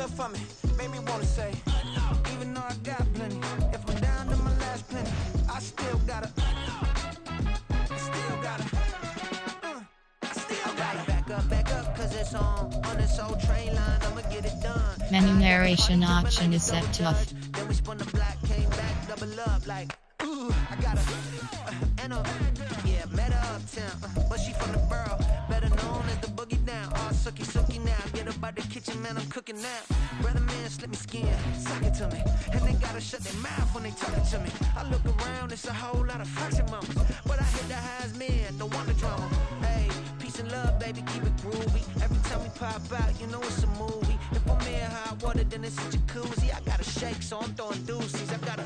good for me, made me wanna say, even though I got plenty, if I'm down to my last penny, I still gotta back up, cause it's on this old train line, I'ma get it done. Menu narration option is set to off. Then we spun the block, came back, double up, like, ooh, I got yeah, met her uptown, but she from the borough, better known as the boogie down, all sookie now, get up out the kitchen, man, I'm cooking now. Brother man, slip me skin, suck it to me, and they gotta shut their mouth when they talking to me. I look around, it's a whole lot of fraction moments, but I hit the highs, man, don't want the drama. Hey, peace and love, baby, keep it groovy. Every time we pop out, you know it's a movie. If I'm in hot water, then it's a jacuzzi. I gotta shake, so I'm throwing deuces. I gotta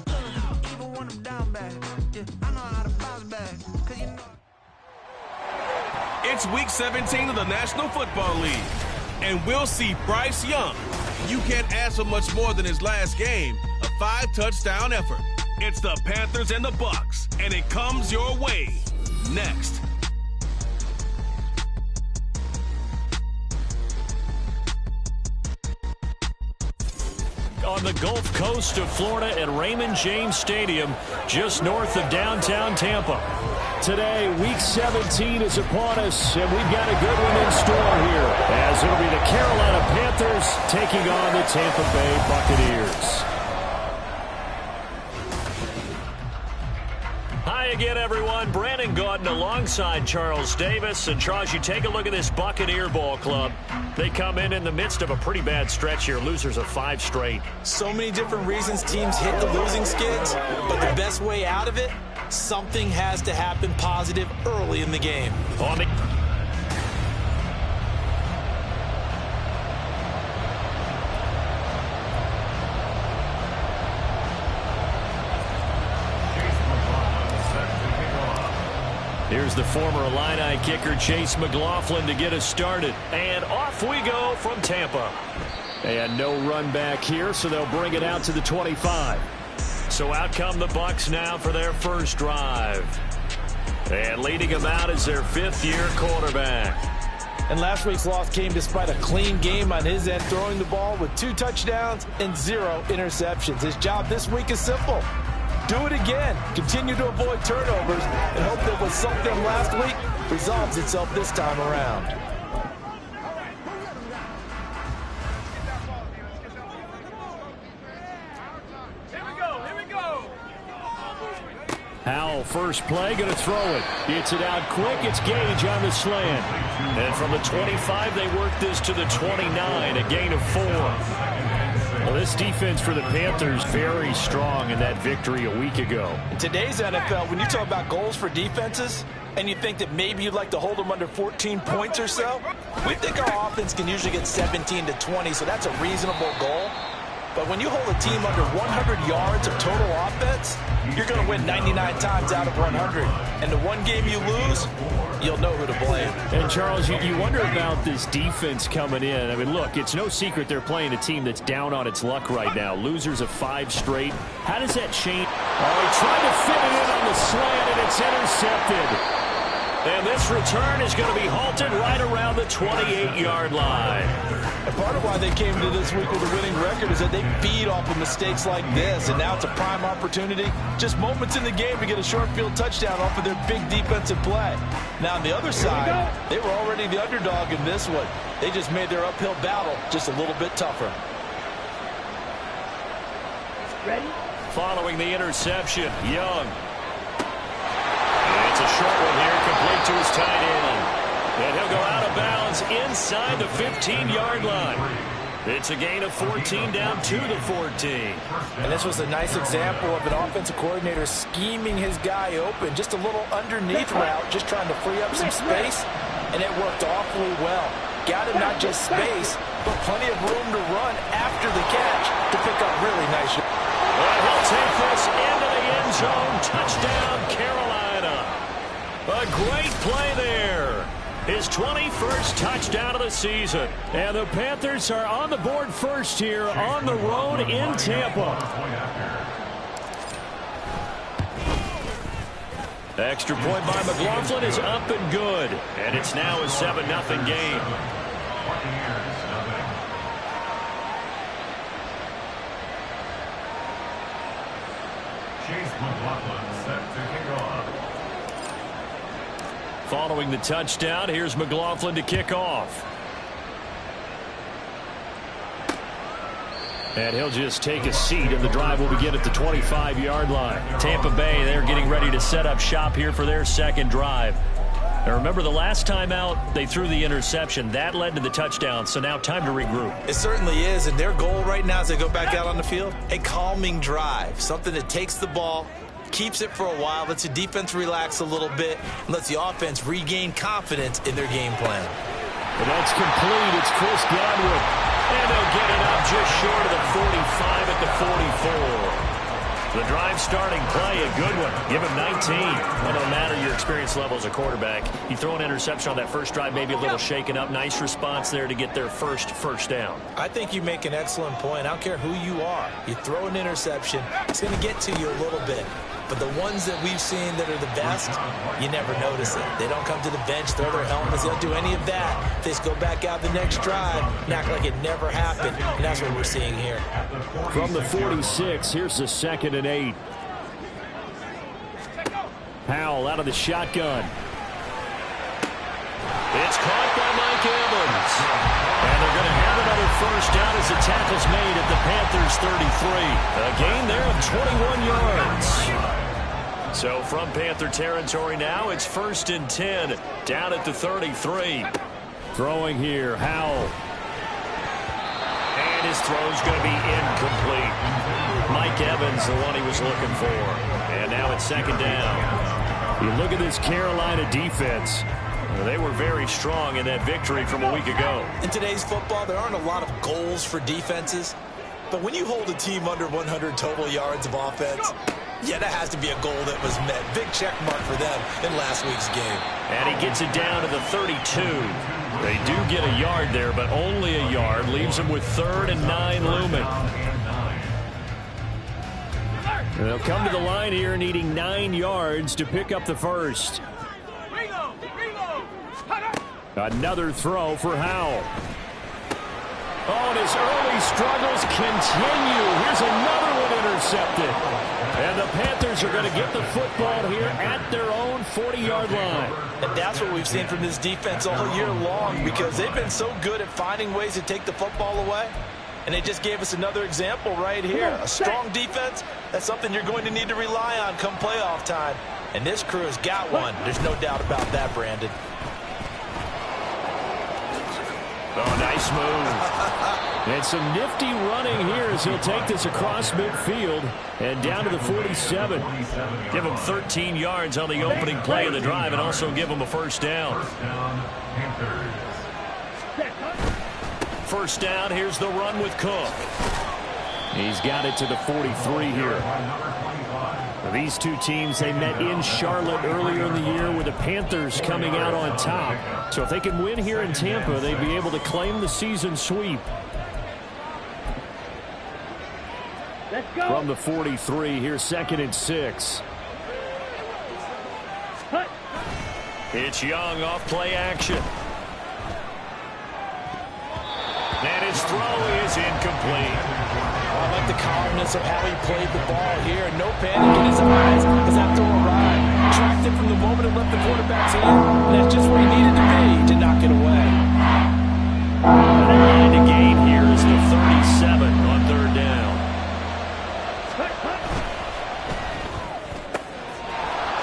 even when I'm down bad. Yeah, I know how to bounce back, cause you know. It's week 17 of the National Football League, and we'll see Bryce Young. You can't ask for much more than his last game, a 5-touchdown effort. It's the Panthers and the Bucs, and it comes your way next. On the Gulf Coast of Florida at Raymond James Stadium, just north of downtown Tampa. Today, Week 17 is upon us, and we've got a good one in store here, as it'll be the Carolina Panthers taking on the Tampa Bay Buccaneers. Hi again, everyone. Brandon Gaudin alongside Charles Davis. And Charles, you take a look at this Buccaneer ball club. They come in the midst of a pretty bad stretch here, losers of 5 straight. So many different reasons teams hit the losing skids, but the best way out of it, something has to happen positive early in the game. Here's the former Illini kicker Chase McLaughlin to get us started. And off we go from Tampa. And no run back here, so they'll bring it out to the 25. So out come the Bucs now for their first drive. And leading them out is their 5th-year quarterback. And last week's loss came despite a clean game on his end, throwing the ball with 2 touchdowns and 0 interceptions. His job this week is simple. Do it again. Continue to avoid turnovers and hope that what sunk them last week resolves itself this time around. Here we go. Howell, first play, going to throw it. Gets it out quick. It's Gage on the slant. And from the 25, they work this to the 29, a gain of 4. Well, this defense for the Panthers very strong in that victory a week ago. In today's NFL, when you talk about goals for defenses, and you think that maybe you'd like to hold them under 14 points or so, we think our offense can usually get 17 to 20, so that's a reasonable goal. But when you hold a team under 100 yards of total offense, you're going to win 99 times out of 100. And the one game you lose, you'll know who to blame. And, Charles, you wonder about this defense coming in. I mean, look, it's no secret they're playing a team that's down on its luck right now. Losers of 5 straight. How does that change? Oh, he tried to fit it in on the slant, and it's intercepted. And this return is going to be halted right around the 28-yard line. And part of why they came to this week with a winning record is that they feed off of mistakes like this, and now it's a prime opportunity, just moments in the game to get a short field touchdown off of their big defensive play. Now on the other side, they were already the underdog in this one. They just made their uphill battle just a little bit tougher. Ready? Following the interception, Young. It's a short one here, complete to his tight end. And he'll go out of bounds inside the 15-yard line. It's a gain of 14 down to the 14. And this was a nice example of an offensive coordinator scheming his guy open. Just a little underneath route, just trying to free up some space. And it worked awfully well. Got him not just space, but plenty of room to run after the catch to pick up really nice. And he'll take this into the end zone. Touchdown, Carolina. A great play there. His 21st touchdown of the season. And the Panthers are on the board first here on the road in Tampa. Extra point by McLaughlin is up and good. And it's now a 7-0 game. Following the touchdown, here's McLaughlin to kick off. And he'll just take a seat, and the drive will begin at the 25-yard line. Tampa Bay, they're getting ready to set up shop here for their second drive. Now remember, the last time out, they threw the interception. That led to the touchdown, so now time to regroup. It certainly is, and their goal right now as they go back out on the field, a calming drive, something that takes the ball, keeps it for a while, lets the defense relax a little bit, and lets the offense regain confidence in their game plan. But that's complete. It's Chris Godwin. And they'll get it up just short of the 45 at the 44. The drive starting play, a good one. Give him 19. Well, no matter your experience level as a quarterback, you throw an interception on that first drive, maybe a little shaken up. Nice response there to get their first down. I think you make an excellent point. I don't care who you are. You throw an interception, it's going to get to you a little bit. But the ones that we've seen that are the best, you never notice it. They don't come to the bench, throw their helmets. They don't do any of that. They just go back out the next drive and act like it never happened. And that's what we're seeing here. From the 46, here's the 2nd and 8. Powell out of the shotgun. It's caught by Mike Evans. And they're going to have another first down as the tackle's made at the Panthers' 33. A gain there of 21 yards. So from Panther territory now, it's 1st and 10 down at the 33. Throwing here, Howell. And his throw's going to be incomplete. Mike Evans, the one he was looking for. And now it's 2nd down. You look at this Carolina defense. They were very strong in that victory from a week ago. In today's football, there aren't a lot of goals for defenses. But when you hold a team under 100 total yards of offense, yeah, that has to be a goal that was met. Big check mark for them in last week's game. And he gets it down to the 32. They do get a yard there, but only a yard. Leaves them with 3rd and 9 looming. And they'll come to the line here needing 9 yards to pick up the first. Another throw for Howell. Oh, and his early struggles continue. Here's another one intercepted. And the Panthers are going to get the football here at their own 40-yard line. And that's what we've seen from this defense all year long, because they've been so good at finding ways to take the football away. And they just gave us another example right here. A strong defense, that's something you're going to need to rely on come playoff time. And this crew has got one. There's no doubt about that, Brandon. Oh, nice move. And some nifty running here as he'll take this across midfield and down to the 47. Give him 13 yards on the opening play of the drive and also give him a first down. First down, here's the run with Cook. He's got it to the 43 here. These two teams, they met in Charlotte earlier in the year with the Panthers coming out on top. So if they can win here in Tampa, they'd be able to claim the season sweep. Let's go. From the 43, here's 2nd and 6. It's Young off play action. And his throw is incomplete. I like the calmness of how he played the ball here. No panic in his eyes as that throw arrived. Tracked it from the moment it left the quarterback's hand. And that's just where he needed to be to knock it away. And the line to gain here is the 37 on 3rd down.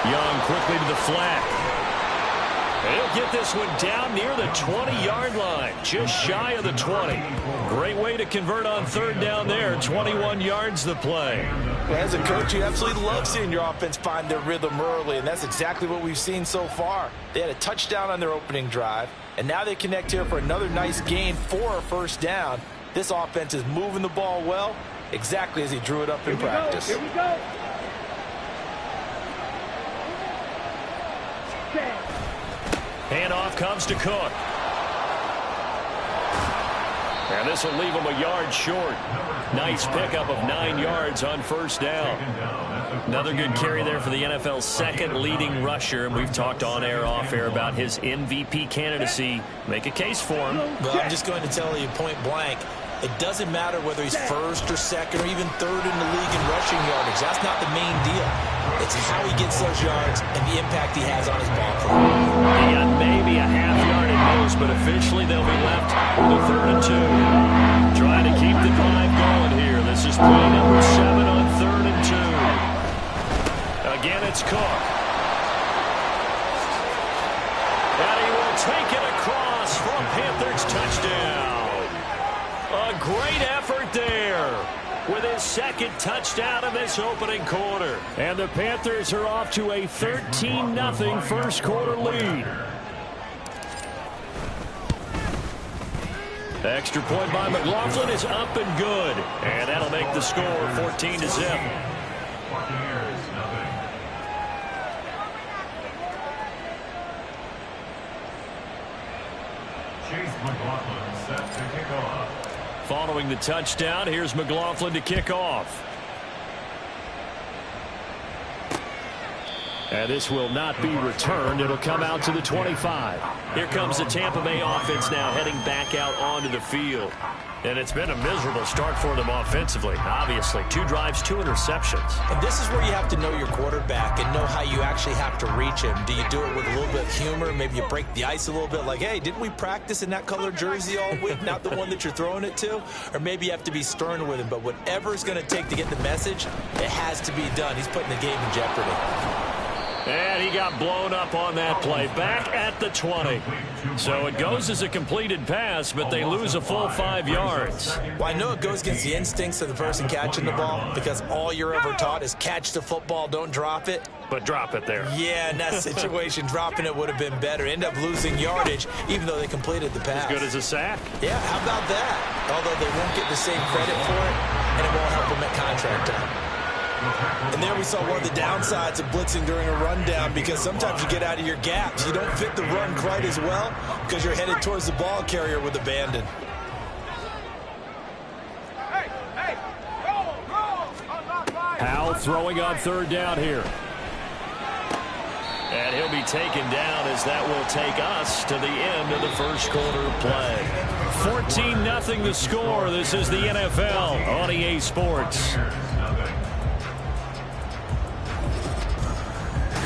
Young quickly to the flat. He'll get this one down near the 20-yard line, just shy of the 20. Great way to convert on 3rd down there, 21 yards the play. Well, as a coach, you absolutely love seeing your offense find their rhythm early, and that's exactly what we've seen so far. They had a touchdown on their opening drive, and now they connect here for another nice gain for a first down. This offense is moving the ball well, exactly as he drew it up in practice. Here we go. Handoff comes to Cook. And this will leave him a yard short. Nice pickup of 9 yards on first down. Another good carry there for the NFL's 2nd leading rusher. And we've talked on air, off air about his MVP candidacy. Make a case for him. Well, I'm just going to tell you point blank, It doesn't matter whether he's first or second or even third in the league in rushing yardage. That's not the main deal. It's how he gets those yards and the impact he has on his ball club. He got maybe a half-yard at most, but officially they'll be left with a 3rd and 2. Trying to keep the drive going here. This is play number 7 on 3rd and 2. Again, it's Cook. And he will take it across for a Panthers touchdown. A great effort there with his 2nd touchdown of this opening quarter. And the Panthers are off to a 13-0 first quarter lead. Extra point by McLaughlin is up and good. And that'll make the score 14-0. Following the touchdown, here's McLaughlin to kick off. And this will not be returned. It'll come out to the 25. Here comes the Tampa Bay offense now heading back out onto the field. And it's been a miserable start for them offensively. Obviously, 2 drives, 2 interceptions. And this is where you have to know your quarterback and know how you actually have to reach him. Do you do it with a little bit of humor? Maybe you break the ice a little bit like, hey, didn't we practice in that color jersey all week? Not the one that you're throwing it to? Or maybe you have to be stern with him. But whatever it's going to take to get the message, it has to be done. He's putting the game in jeopardy. And he got blown up on that play. Back at the 20. So it goes as a completed pass, but they lose a full 5 yards. Well, I know it goes against the instincts of the person catching the ball because all you're ever taught is catch the football, don't drop it. But drop it there. Yeah, in that situation, dropping it would have been better. End up losing yardage, even though they completed the pass. As good as a sack. Yeah, how about that? Although they won't get the same credit for it, and it won't help them at contract time. And there we saw one of the downsides of blitzing during a rundown because sometimes you get out of your gaps. You don't fit the run quite as well because you're headed towards the ball carrier with abandon. Howell throwing on 3rd down here. And he'll be taken down as that will take us to the end of the first quarter of play. 14-0 the score. This is the NFL on EA Sports.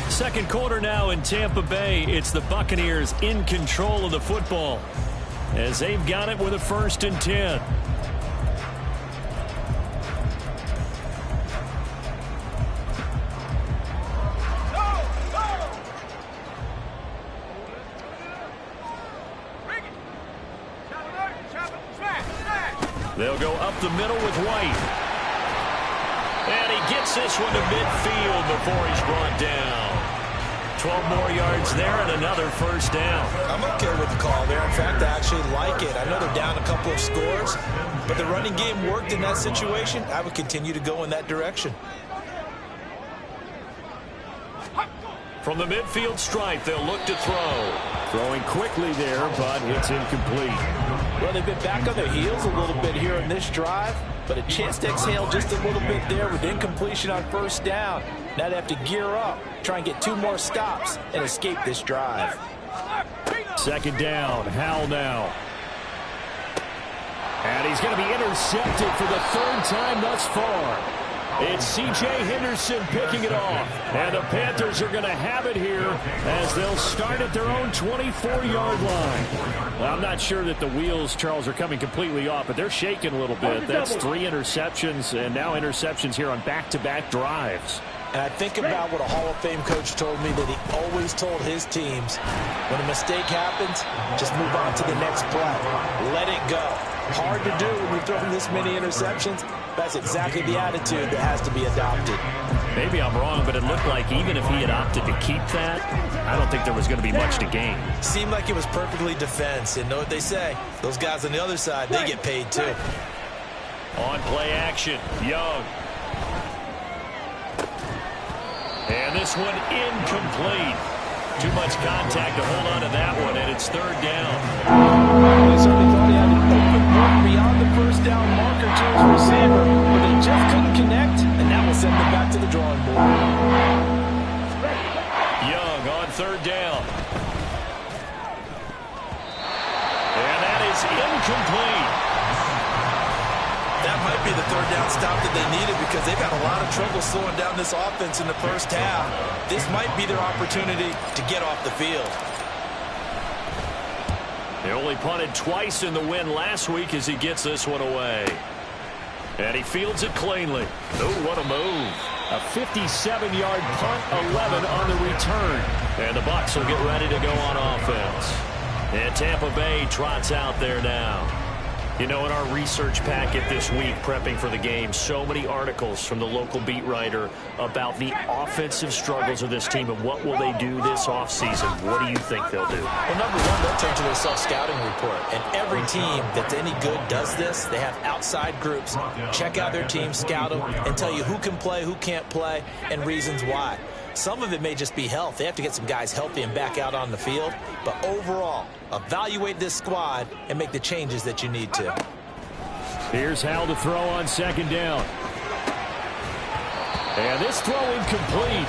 Second quarter now in Tampa Bay. It's the Buccaneers in control of the football as they've got it with a 1st and 10. They'll go up the middle with White. And he gets this one to midfield before he's brought down. 12 more yards there and another 1st down. I'm okay with the call there. In fact, I actually like it. I know they're down a couple of scores, but the running game worked in that situation. I would continue to go in that direction. From the midfield stripe, they'll look to throw. Throwing quickly there, but it's incomplete. Well, they've been back on their heels a little bit here in this drive, but a chance to exhale just a little bit there with incompletion on 1st down. Now they have to gear up, try and get 2 more stops, and escape this drive. 2nd down, Howell now. And he's going to be intercepted for the 3rd time thus far. It's C.J. Henderson picking it off. And the Panthers are going to have it here as they'll start at their own 24-yard line. Well, I'm not sure that the wheels, Charles, are coming completely off, but they're shaking a little bit. That's 3 interceptions and now interceptions here on back-to-back drives. And I think about what a Hall of Fame coach told me that he always told his teams, when a mistake happens, just move on to the next play. Let it go. Hard to do when you're throwing this many interceptions. That's exactly the attitude that has to be adopted. Maybe I'm wrong, but it looked like even if he had opted to keep that, I don't think there was going to be much to gain. Seemed like it was perfectly defense. And know what they say? Those guys on the other side, they get paid too. On play action, Young. And this one incomplete. Too much contact to hold on to that one, and it's 3rd down. They certainly thought he had an open look beyond the 1st down marker to his receiver, but they just couldn't connect, and that will send them back to the drawing board. Young on 3rd down. And that is incomplete. third down stop that they needed because they've had a lot of trouble slowing down this offense in the first half. This might be their opportunity to get off the field. They only punted twice in the win last week as he gets this one away. And he fields it cleanly. Oh, what a move. A 57-yard punt, 11 on the return. And the Bucs will get ready to go on offense. And Tampa Bay trots out there now. You know, in our research packet this week, prepping for the game, so many articles from the local beat writer about the offensive struggles of this team and what will they do this offseason. What do you think they'll do? Well, number one, they'll turn to their self-scouting report. And every team that's any good does this. They have outside groups. Check out their team, scout them, and tell you who can play, who can't play, and reasons why. Some of it may just be health. They have to get some guys healthy and back out on the field. But overall, evaluate this squad and make the changes that you need to. Here's Howell to throw on second down. And this throw incomplete.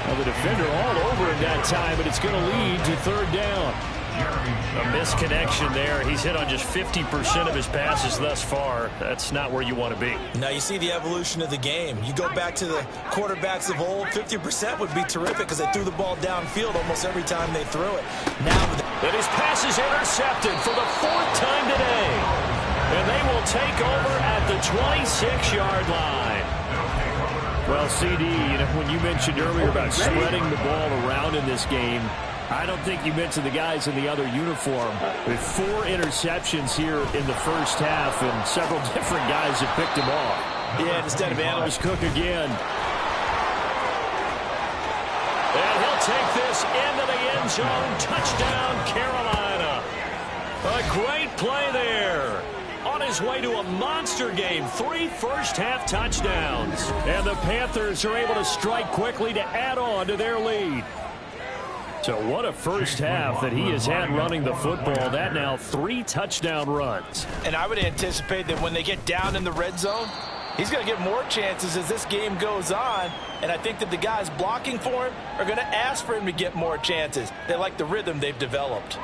Well, the defender all over him that time, but it's going to lead to third down. A misconnection there. He's hit on just 50% of his passes thus far. That's not where you want to be. Now you see the evolution of the game. You go back to the quarterbacks of old, 50% would be terrific because they threw the ball downfield almost every time they threw it. Now, and his pass is intercepted for the fourth time today. And they will take over at the 26-yard line. Well, CD, you know, when you mentioned earlier about spreading the ball around in this game, I don't think you mentioned the guys in the other uniform. With 4 interceptions here in the first half, and several different guys have picked him off. Yeah, instead of Analyst Cook again. And he'll take this into the end zone. Touchdown, Carolina. A great play there. On his way to a monster game. 3 first-half touchdowns. And the Panthers are able to strike quickly to add on to their lead. So what a first half that he has had running the football. That now 3 touchdown runs. And I would anticipate that when they get down in the red zone, he's going to get more chances as this game goes on. And I think that the guys blocking for him are going to ask for him to get more chances. They like the rhythm they've developed.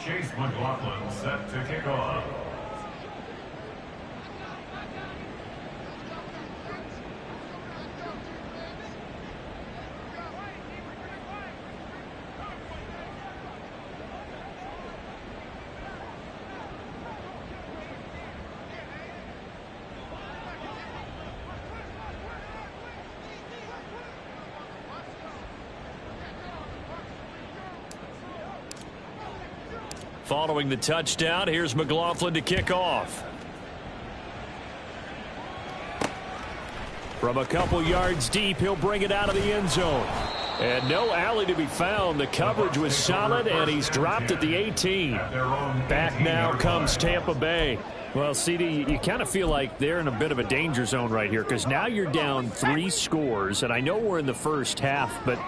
Chase McLaughlin set to kick off. Following the touchdown, here's McLaughlin to kick off. From a couple yards deep, he'll bring it out of the end zone. And no alley to be found. The coverage was solid, and he's dropped at the 18. Back now comes Tampa Bay. Well, CD, you kind of feel like they're in a bit of a danger zone right here because now you're down 3 scores, and I know we're in the first half, but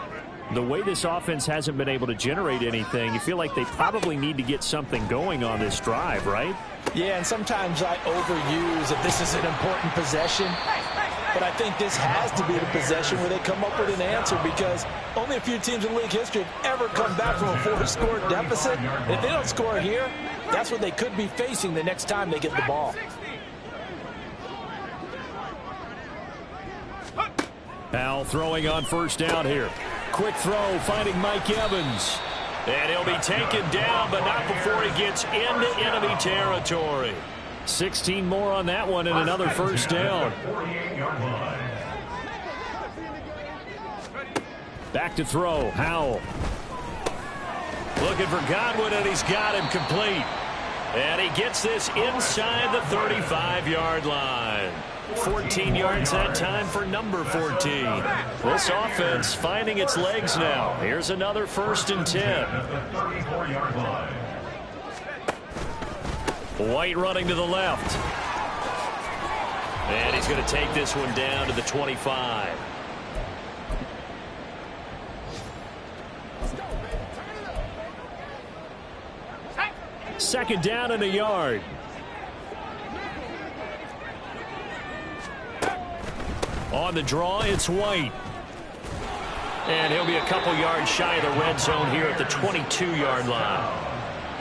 the way this offense hasn't been able to generate anything, you feel like they probably need to get something going on this drive, right? Yeah, and sometimes I overuse if this is an important possession. But I think this has to be the possession where they come up with an answer because only a few teams in league history have ever come back from a 4-score deficit. And if they don't score here, that's what they could be facing the next time they get the ball. Howell throwing on first down here. Quick throw, finding Mike Evans. And he'll be taken down, but not before he gets into enemy territory. 16 more on that one and another first down. Back to throw, Howell. Looking for Godwin, and he's got him complete. And he gets this inside the 35-yard line. 14 yards that time for number 14. This offense finding its legs now. Here's another 1st and 10. White running to the left. And he's going to take this one down to the 25. Second down and a yard. On the draw, it's White. And he'll be a couple yards shy of the red zone here at the 22-yard line.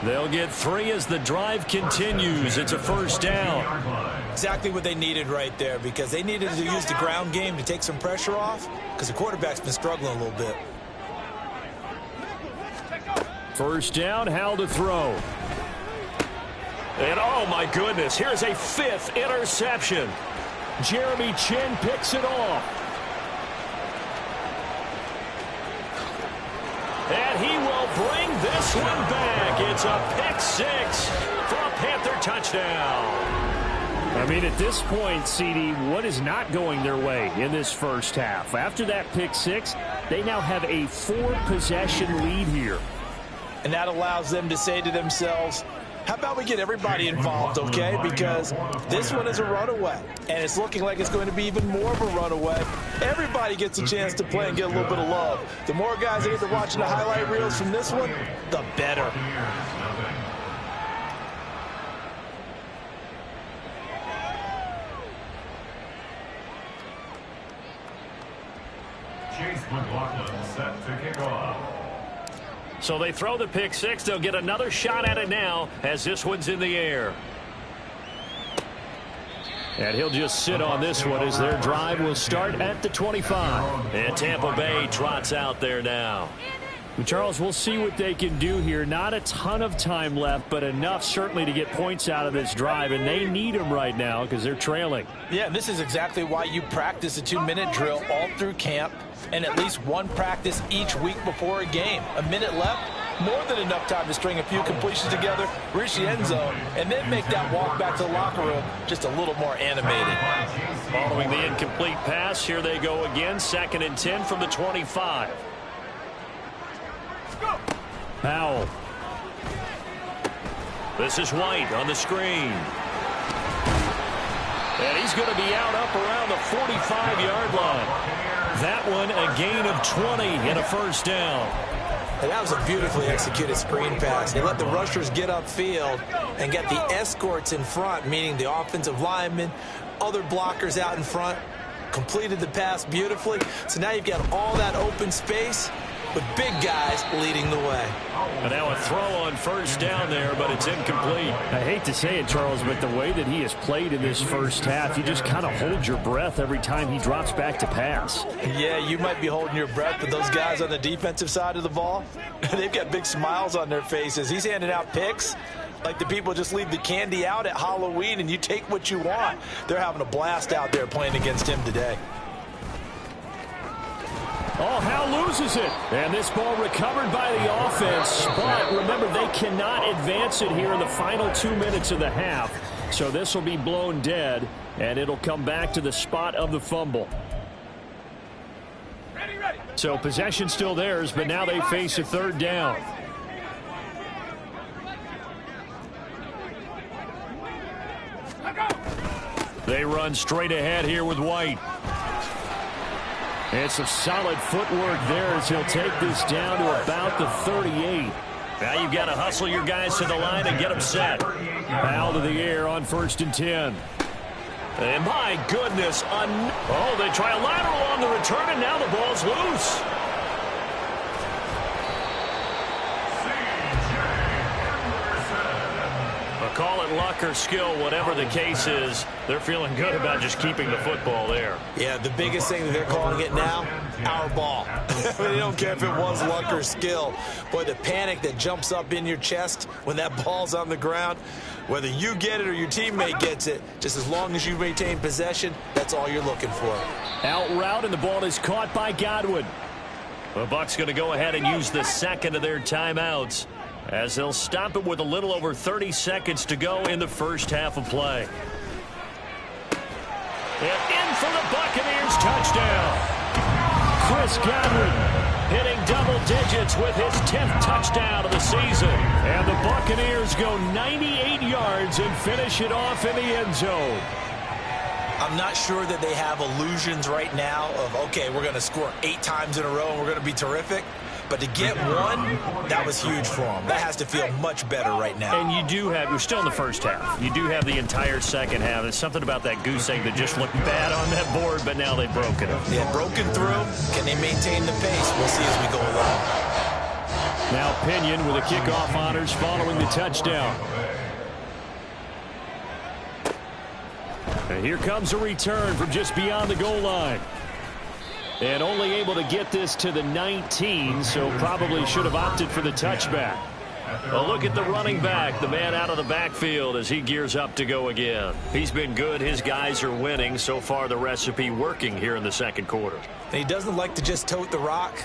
They'll get 3 as the drive continues. It's a first down. Exactly what they needed right there, because they needed to use the ground game to take some pressure off, because the quarterback's been struggling a little bit. First down, Howell to throw. And oh my goodness, here's a 5th interception. Jeremy Chin picks it off. And he will bring this one back. It's a pick 6 for a Panther touchdown. I mean, at this point, CD, what is not going their way in this first half? After that pick 6, they now have a 4-possession lead here. And that allows them to say to themselves, how about we get everybody involved, okay? Because this one is a runaway, and it's looking like it's going to be even more of a runaway. Everybody gets a chance to play and get a little bit of love. The more guys that get to watching the highlight reels from this one, the better. Chase McLaughlin set to kick off. So they throw the pick 6. They'll get another shot at it now as this one's in the air. And he'll just sit on this one as their drive will start at the 25. And Tampa Bay trots out there now. Charles, we'll see what they can do here. Not a ton of time left, but enough certainly to get points out of this drive, and they need them right now because they're trailing. Yeah, this is exactly why you practice a 2-minute drill all through camp and at least one practice each week before a game. A minute left, more than enough time to string a few completions together, reach the end zone, and then make that walk back to the locker room just a little more animated. Following the incomplete pass, here they go again, 2nd and 10 from the 25. Howell. This is White on the screen. And he's going to be out up around the 45-yard line. That one a gain of 20 and a first down. And that was a beautifully executed screen pass. They let the rushers get upfield and get the escorts in front, meaning the offensive linemen, other blockers out in front, completed the pass beautifully. So now you've got all that open space with big guys leading the way. And now a throw on first down there, but it's incomplete. I hate to say it, Charles, but the way that he has played in this first half, you just kind of hold your breath every time he drops back to pass. Yeah, you might be holding your breath, but those guys on the defensive side of the ball, they've got big smiles on their faces. He's handing out picks like the people just leave the candy out at Halloween and you take what you want. They're having a blast out there playing against him today. Oh, Howell loses it. And this ball recovered by the offense. But remember, they cannot advance it here in the final 2 minutes of the half. So this will be blown dead, and it'll come back to the spot of the fumble. So possession still theirs, but now they face a 3rd down. They run straight ahead here with White. And some solid footwork there as he'll take this down to about the 38. Now you've got to hustle your guys to the line and get them set. Out of the air on 1st and 10. And my goodness, oh, they try a lateral on the return, and now the ball's loose. Call it luck or skill, whatever the case is, they're feeling good about just keeping the football there. Yeah, the biggest thing that they're calling it now, our ball. They don't care if it was luck or skill. Boy, the panic that jumps up in your chest when that ball's on the ground, whether you get it or your teammate gets it, just as long as you maintain possession, that's all you're looking for. Out route, and the ball is caught by Godwin. The Bucs going to go ahead and use the 2nd of their timeouts, as they'll stop it with a little over 30 seconds to go in the first half of play. And in for the Buccaneers touchdown. Chris Godwin hitting double digits with his 10th touchdown of the season. And the Buccaneers go 98 yards and finish it off in the end zone. I'm not sure that they have illusions right now of, okay, we're going to score 8 times in a row and we're going to be terrific. But to get one, that was huge for him. That has to feel much better right now. And we're still in the first half. You do have the entire second half. There's something about that goose egg that just looked bad on that board, but now they've broken it. Yeah, broken through. Can they maintain the pace? We'll see as we go along. Now Pinion with a kickoff honors following the touchdown. And here comes a return from just beyond the goal line. And only able to get this to the 19, so probably should have opted for the touchback. A look at the running back, the man out of the backfield as he gears up to go again. He's been good. His guys are winning. So far, the recipe working here in the second quarter. And he doesn't like to just tote the rock.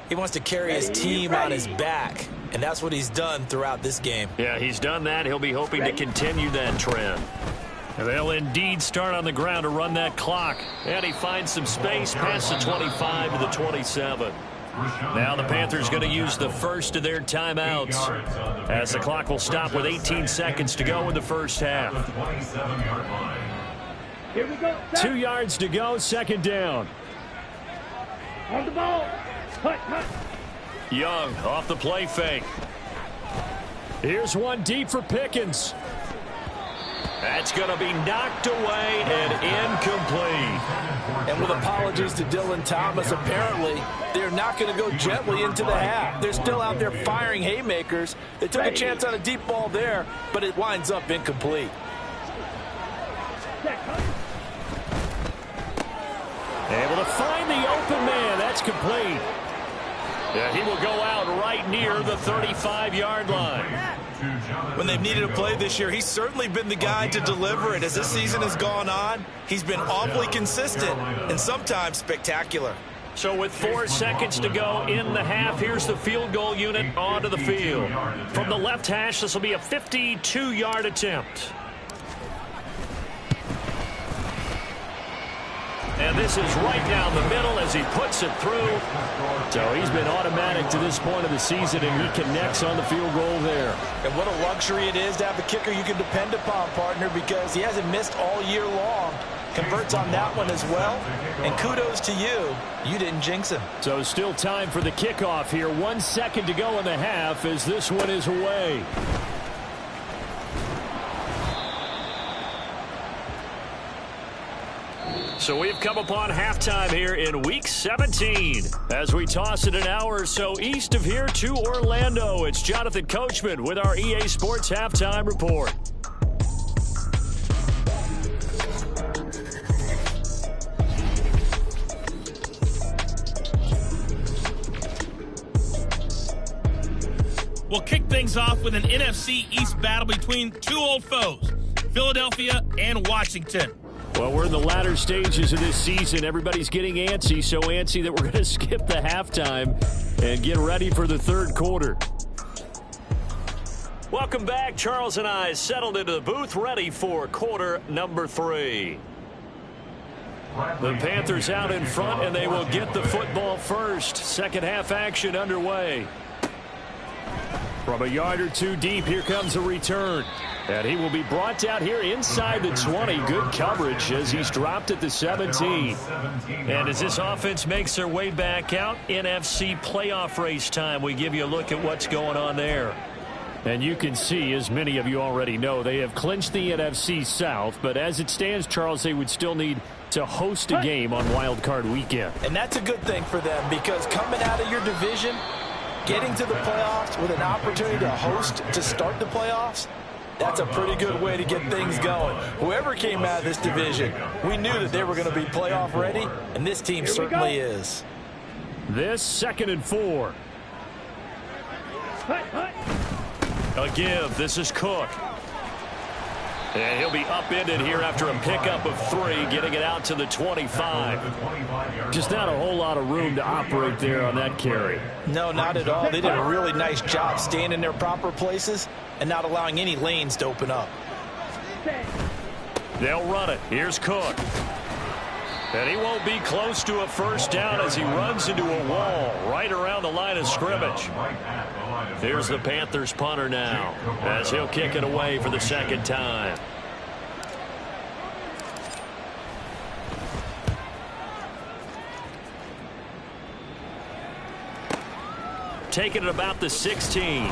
He wants to carry his team on his back, and that's what he's done throughout this game. Yeah, he's done that. He'll be hoping to continue that trend. And they'll indeed start on the ground to run that clock. And he finds some space past the 25 to the 27. Now the Panthers going to use the first of their timeouts as the clock will stop with 18 seconds to go in the first half. Here we go. 2 yards to go, second down. On the ball. Cut. Young off the play fake. Here's one deep for Pickens. That's going to be knocked away and incomplete. And with apologies to Dylan Thomas, apparently they're not going to go gently into the half. They're still out there firing haymakers. They took a chance on a deep ball there, but it winds up incomplete. Able to find the open man. That's complete. Yeah, he will go out right near the 35-yard line. When they've needed a play this year, he's certainly been the guy to deliver it. As this season has gone on, he's been awfully consistent and sometimes spectacular. So with 4 seconds to go in the half, here's the field goal unit onto the field. From the left hash, this will be a 52-yard attempt. And this is right down the middle as he puts it through. So he's been automatic to this point of the season, and he connects on the field goal there. And what a luxury it is to have a kicker you can depend upon, partner, because he hasn't missed all year long. Converts on that one as well. And kudos to you. You didn't jinx him. So still time for the kickoff here. 1 second to go in the half as this one is away. So we've come upon halftime here in Week 17. As we toss it an hour or so east of here to Orlando, it's Jonathan Coachman with our EA Sports Halftime Report. We'll kick things off with an NFC East battle between two old foes, Philadelphia and Washington. Well, we're in the latter stages of this season. Everybody's getting antsy, so antsy that we're going to skip the halftime and get ready for the third quarter. Welcome back. Charles and I settled into the booth, ready for quarter number 3. The Panthers out in front, and they will get the football first. Second half action underway. From a yard or two deep, here comes a return. And he will be brought down here inside the 20. Good coverage as he's dropped at the 17. And as this offense makes their way back out, NFC playoff race time, we give you a look at what's going on there. And you can see, as many of you already know, they have clinched the NFC South. But as it stands, Charles, they would still need to host a game on Wild Card Weekend. And that's a good thing for them, because coming out of your division, getting to the playoffs with an opportunity to host to start the playoffs, that's a pretty good way to get things going. Whoever came out of this division, we knew that they were going to be playoff ready, and this team certainly is. This 2nd and 4. A give. This is Cook. And he'll be upended here after a pickup of 3, getting it out to the 25. Just not a whole lot of room to operate there on that carry. No, not at all. They did a really nice job staying in their proper places and not allowing any lanes to open up. They'll run it. Here's Cook. And he won't be close to a first down as he runs into a wall right around the line of scrimmage. Here's the Panthers punter now as he'll kick it away for the second time. taken at about the 16.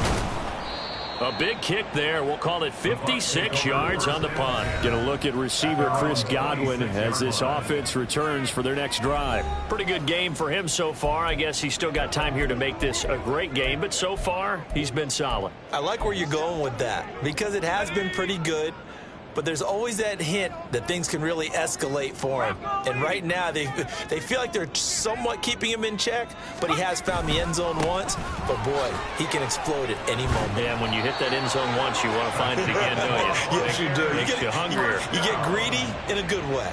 A big kick there. We'll call it 56 yards on the punt. Get a look at receiver Chris Godwin as this offense returns for their next drive. Pretty good game for him so far. I guess he's still got time here to make this a great game, but so far he's been solid. I like where you're going with that because it has been pretty good. But there's always that hint that things can really escalate for him. And right now, they feel like they're somewhat keeping him in check, but he has found the end zone once. But, boy, he can explode at any moment. Yeah, and when you hit that end zone once, you want to find it again, don't you? Yes, you do. Makes you hungrier. You get greedy in a good way.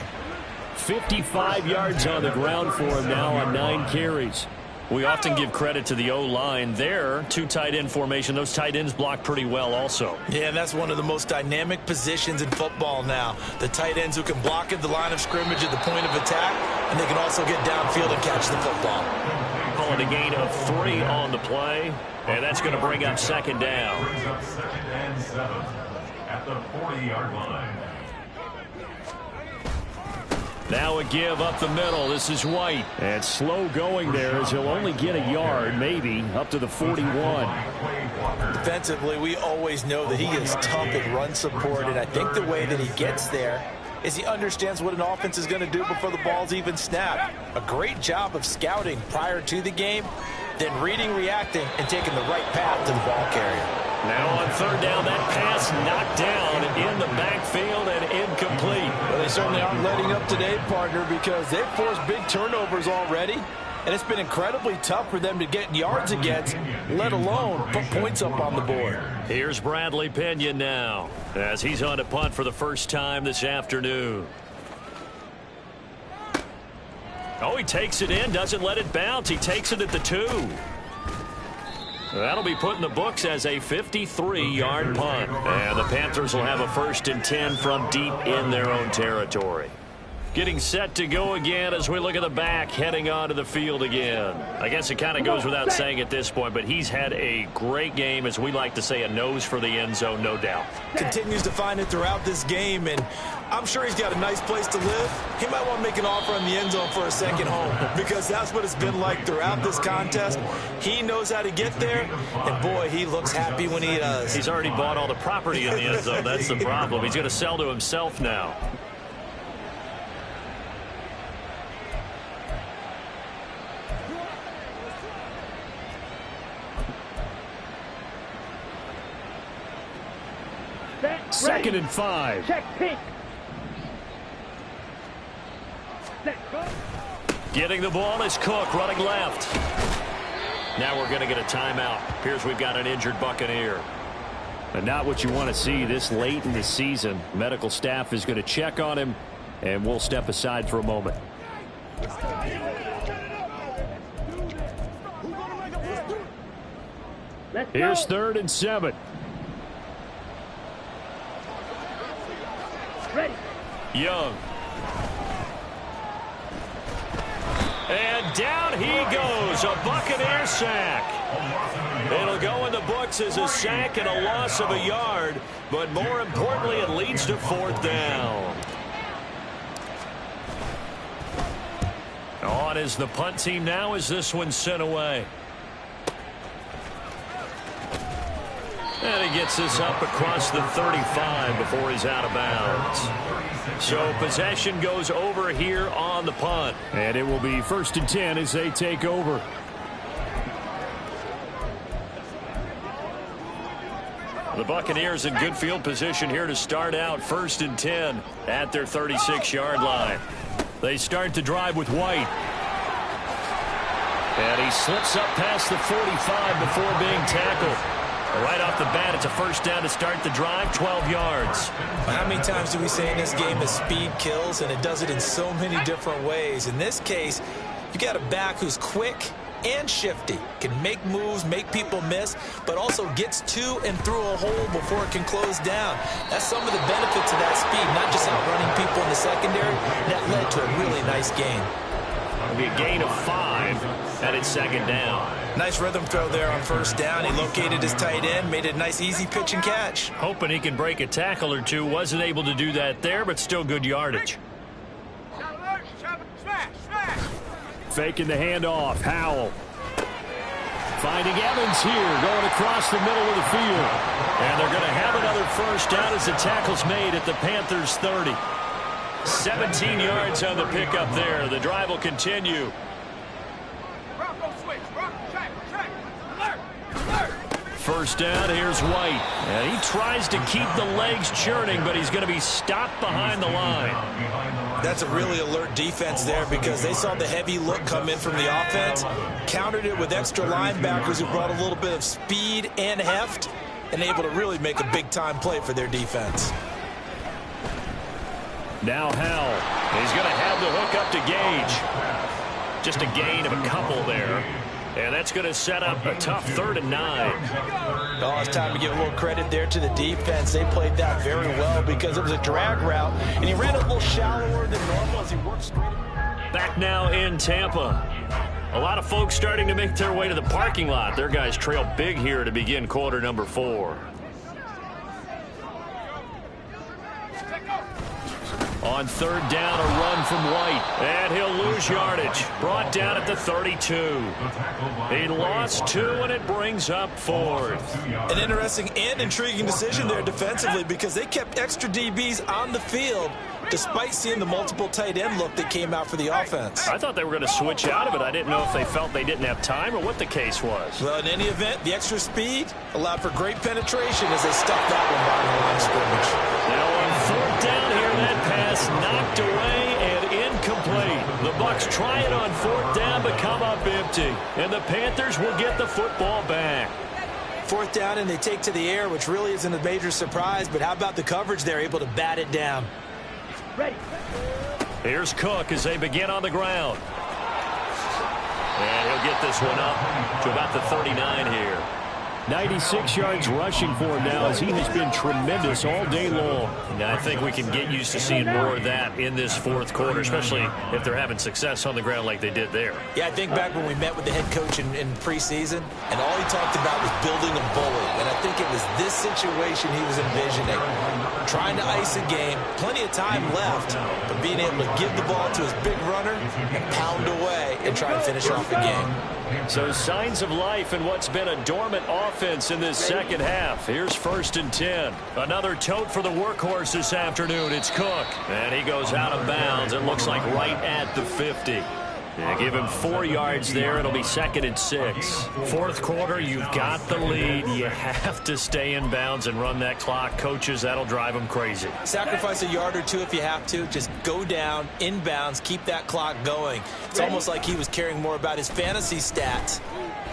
55 yards on the ground for him now on 9 carries. We often give credit to the O-line. There, 2 tight end formation. Those tight ends block pretty well also. Yeah, and that's one of the most dynamic positions in football now. The tight ends who can block at the line of scrimmage at the point of attack, and they can also get downfield and catch the football. Calling a gain of 3 on the play, and that's going to bring up second down. Brings up 2nd and 7 at the 40-yard line. Now a give up the middle. This is White. And slow going there as he'll only get a yard, maybe, up to the 41. Defensively, we always know that he is tough in run support, and I think the way that he gets there is he understands what an offense is going to do before the ball's even snapped. A great job of scouting prior to the game, then reading, reacting, and taking the right path to the ball carrier. Now on 3rd down, that pass knocked down in the backfield and incomplete. Well, they certainly aren't letting up today, partner, because they've forced big turnovers already, and it's been incredibly tough for them to get yards against, let alone put points up on the board. Here's Bradley Pinion now as he's on a punt for the first time this afternoon. Oh, he takes it in, doesn't let it bounce. He takes it at the 2. That'll be put in the books as a 53-yard punt. And the Panthers will have a 1st and 10 from deep in their own territory. Getting set to go again as we look at the back heading onto the field again. I guess it kind of goes without saying at this point, but he's had a great game, as we like to say, a nose for the end zone, no doubt. Continues to find it throughout this game, and I'm sure he's got a nice place to live. He might want to make an offer on the end zone for a second home because that's what it's been like throughout this contest. He knows how to get there, and boy, he looks happy when he does. He's already bought all the property in the end zone. That's the problem. He's going to sell to himself now. Second and 5. Check pink. Set, go. Getting the ball is Cook running left. Now we're going to get a timeout. Appears we've got an injured Buccaneer. And not what you want to see this late in the season. Medical staff is going to check on him, and we'll step aside for a moment. Here's 3rd and 7. Ready. Young. And down he goes. A Buccaneer sack. It'll go in the books as a sack and a loss of a yard. But more importantly, it leads to 4th down. On is the punt team now as this one's sent away. And he gets this up across the 35 before he's out of bounds. So possession goes over here on the punt. And it will be 1st and 10 as they take over. The Buccaneers in good field position here to start out 1st and 10 at their 36-yard line. They start to drive with White. And he slips up past the 45 before being tackled. Right off the bat, it's a 1st down to start the drive, 12 yards. How many times do we say in this game that speed kills, and it does it in so many different ways? In this case, you got a back who's quick and shifty, can make moves, make people miss, but also gets to and through a hole before it can close down. That's some of the benefits of that speed, not just outrunning people in the secondary. That led to a really nice gain. It'll be a gain of 5, and it's 2nd down. Nice rhythm throw there on 1st down. He located his tight end, made it a nice easy pitch and catch. Hoping he can break a tackle or two. Wasn't able to do that there, but still good yardage. Smash, smash. Faking the handoff. Howell. Finding Evans here, going across the middle of the field. And they're going to have another first down as the tackle's made at the Panthers' 30. 17 yards on the pickup there. The drive will continue. First down, here's White. And he tries to keep the legs churning, but he's going to be stopped behind the line. That's a really alert defense there because they saw the heavy look come in from the offense, countered it with extra linebackers who brought a little bit of speed and heft, and able to really make a big-time play for their defense. Now Howell. He's going to have the hook up to Gage. Just a gain of a couple there. And that's going to set up a tough 3rd and 9. Oh, it's time to give a little credit there to the defense. They played that very well because it was a drag route, and he ran a little shallower than normal as he worked straight. Back now in Tampa. A lot of folks starting to make their way to the parking lot. Their guys trail big here to begin quarter number 4. On 3rd down, a run from White. And he'll lose yardage. Brought down at the 32. He lost 2, and it brings up 4th. An interesting and intriguing decision there defensively because they kept extra DBs on the field despite seeing the multiple tight end look that came out for the offense. I thought they were going to switch out of it. I didn't know if they felt they didn't have time or what the case was. Well, in any event, the extra speed allowed for great penetration as they stuffed that one behind the line of scrimmage. Now on 4th down here, that pass knocked away and incomplete. The Bucs try it on 4th down but come up empty. And the Panthers will get the football back. 4th down and they take to the air, which really isn't a major surprise, but how about the coverage there, able to bat it down? Ready. Here's Cook as they begin on the ground. And he'll get this one up to about the 39 here. 96 yards rushing for him now as he has been tremendous all day long. Now, I think we can get used to seeing more of that in this 4th quarter, especially if they're having success on the ground like they did there. Yeah, I think back when we met with the head coach in preseason, and all he talked about was building a bully. And I think it was this situation he was envisioning. Trying to ice a game, plenty of time left, but being able to give the ball to his big runner and pound away and try and finish off the game. So signs of life in what's been a dormant offense in this second half. Here's 1st and 10. Another tote for the workhorse this afternoon. It's Cook. And he goes out of bounds. It looks like right at the 50. Yeah, give him 4 yards there. It'll be 2nd and 6. 4th quarter, you've got the lead. You have to stay in bounds and run that clock. Coaches, that'll drive them crazy. Sacrifice a yard or 2 if you have to. Just go down, in bounds, keep that clock going. It's almost like he was caring more about his fantasy stats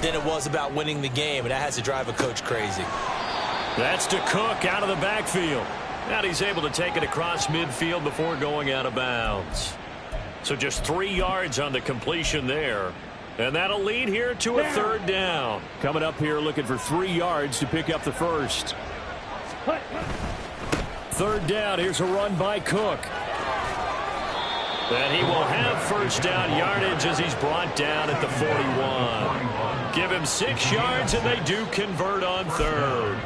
than it was about winning the game, and that has to drive a coach crazy. That's to Cook out of the backfield. And he's able to take it across midfield before going out of bounds. So just 3 yards on the completion there. And that'll lead here to a 3rd down. Coming up here looking for 3 yards to pick up the first. 3rd down. Here's a run by Cook. And he will have 1st down yardage as he's brought down at the 41. Give him 6 yards, and they do convert on 3rd.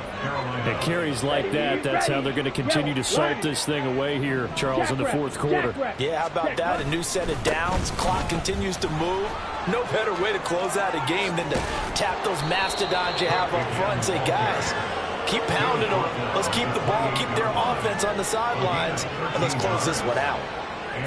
It carries like that. That's how they're going to continue to salt this thing away here, Charles, in the 4th quarter. Yeah, how about that? A new set of downs. Clock continues to move. No better way to close out a game than to tap those mastodons you have up front and say, guys, keep pounding them. Let's keep the ball, keep their offense on the sidelines, and let's close this one out.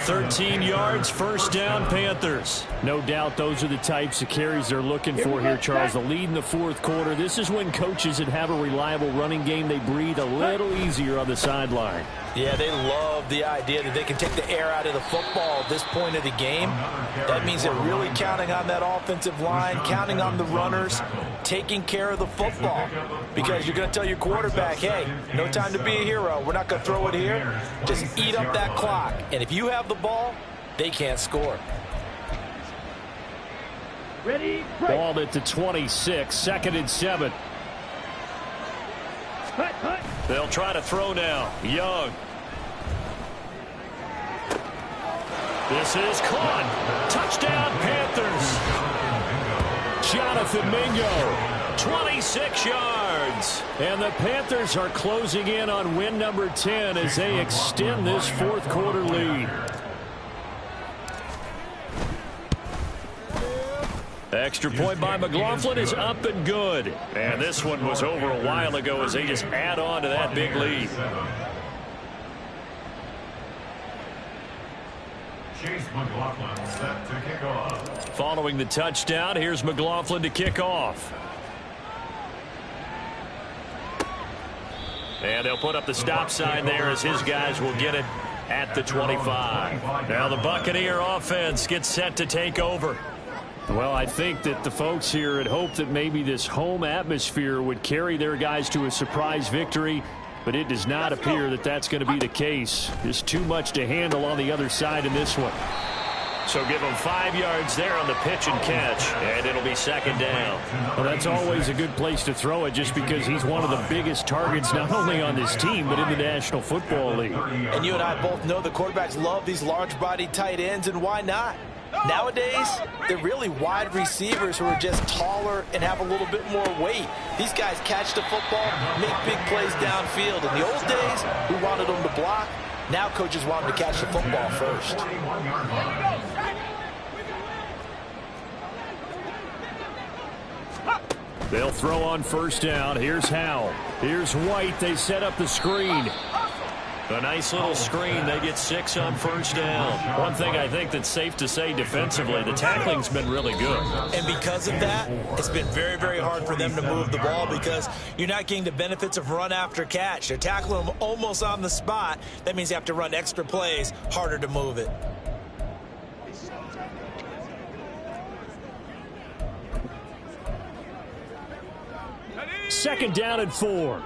13 yards, 1st down, Panthers. No doubt those are the types of carries they're looking for here, Charles. The lead in the 4th quarter. This is when coaches that have a reliable running game, they breathe a little easier on the sideline. Yeah, they love the idea that they can take the air out of the football at this point of the game. That means they're really counting on that offensive line, counting on the runners, taking care of the football. Because you're going to tell your quarterback, hey, no time to be a hero. We're not going to throw it here. Just eat up that clock. And if you have the ball, they can't score. Ready, ball at the 26, 2nd and 7. They'll try to throw now. Young. This is caught. Touchdown, Panthers. Jonathan Mingo, 26 yards. And the Panthers are closing in on win number 10 as they extend this 4th quarter lead. Extra point by McLaughlin is up and good. And this one was over a while ago as they just add on to that big lead. Chase McLaughlin set to kick off. Following the touchdown, here's McLaughlin to kick off. And they'll put up the stop sign there as his guys will get it at the 25. Now the Buccaneer offense gets set to take over. Well, I think that the folks here had hoped that maybe this home atmosphere would carry their guys to a surprise victory, but it does not appear that that's going to be the case. There's too much to handle on the other side in this one. So give him 5 yards there on the pitch and catch, and it'll be second down. Well, that's always a good place to throw it just because he's one of the biggest targets not only on this team but in the National Football League. And you and I both know the quarterbacks love these large-bodied tight ends, and why not? Nowadays, they're really wide receivers who are just taller and have a little bit more weight. These guys catch the football, make big plays downfield. In the old days, we wanted them to block. Now coaches want them to catch the football first. They'll throw on first down. Here's Howell. Here's White. They set up the screen. A nice little screen. They get 6 on first down. One thing I think that's safe to say defensively, the tackling's been really good. And because of that, it's been very, very hard for them to move the ball because you're not getting the benefits of run after catch. They're tackling them almost on the spot. That means you have to run extra plays, harder to move it. Second down and 4.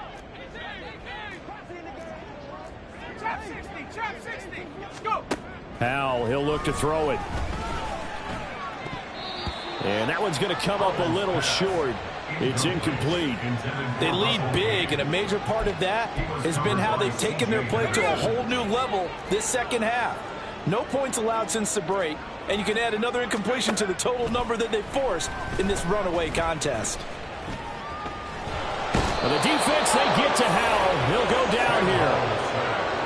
Howell, he'll look to throw it. And that one's going to come up a little short. It's incomplete. They lead big, and a major part of that has been how they've taken their play to a whole new level this second half. No points allowed since the break, and you can add another incompletion to the total number that they forced in this runaway contest. Well, the defense, they get to Howell. He'll go down here.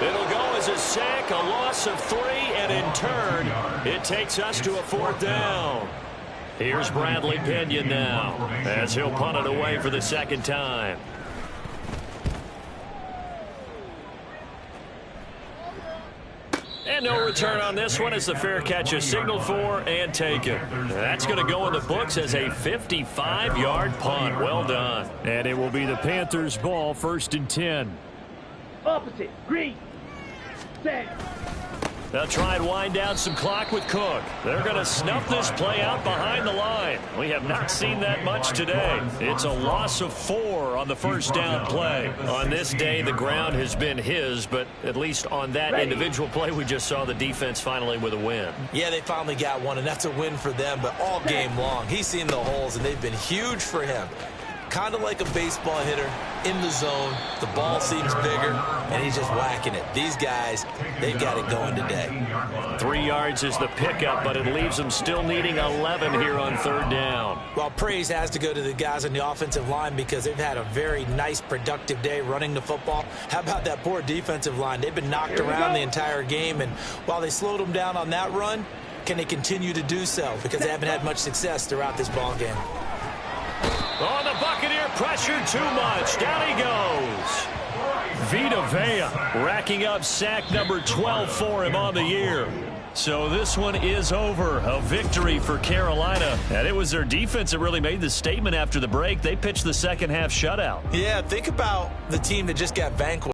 It'll go as a sack, a loss of 3, and in turn, it takes us to a 4th down. Here's Bradley Pinion now as he'll punt it away for the second time. And no return on this one as the fair catch is signaled for and taken. That's going to go in the books as a 55-yard punt. Well done. And it will be the Panthers' ball, 1st and 10. Opposite. Green. Set. They'll try and wind down some clock with Cook. They're going to snuff this play out behind the line. We have not seen that much today. It's a loss of 4 on the first down play. On this day, the ground has been his, but at least on that individual play, we just saw the defense finally with a win. Yeah, they finally got one, and that's a win for them, but all game long, he's seen the holes, and they've been huge for him. Kind of like a baseball hitter in the zone. The ball seems bigger, and he's just whacking it. These guys, they've got it going today. 3 yards is the pickup, but it leaves them still needing 11 here on 3rd down. Well, praise has to go to the guys on the offensive line because they've had a very nice, productive day running the football. How about that poor defensive line? They've been knocked around the entire game, and while they slowed them down on that run, can they continue to do so? Because they haven't had much success throughout this ball game. Oh, the Buccaneer pressure too much. Down he goes. Vita Vea racking up sack number 12 for him on the year. So this one is over. A victory for Carolina. And it was their defense that really made the statement after the break. They pitched the second half shutout. Yeah, think about the team that just got vanquished.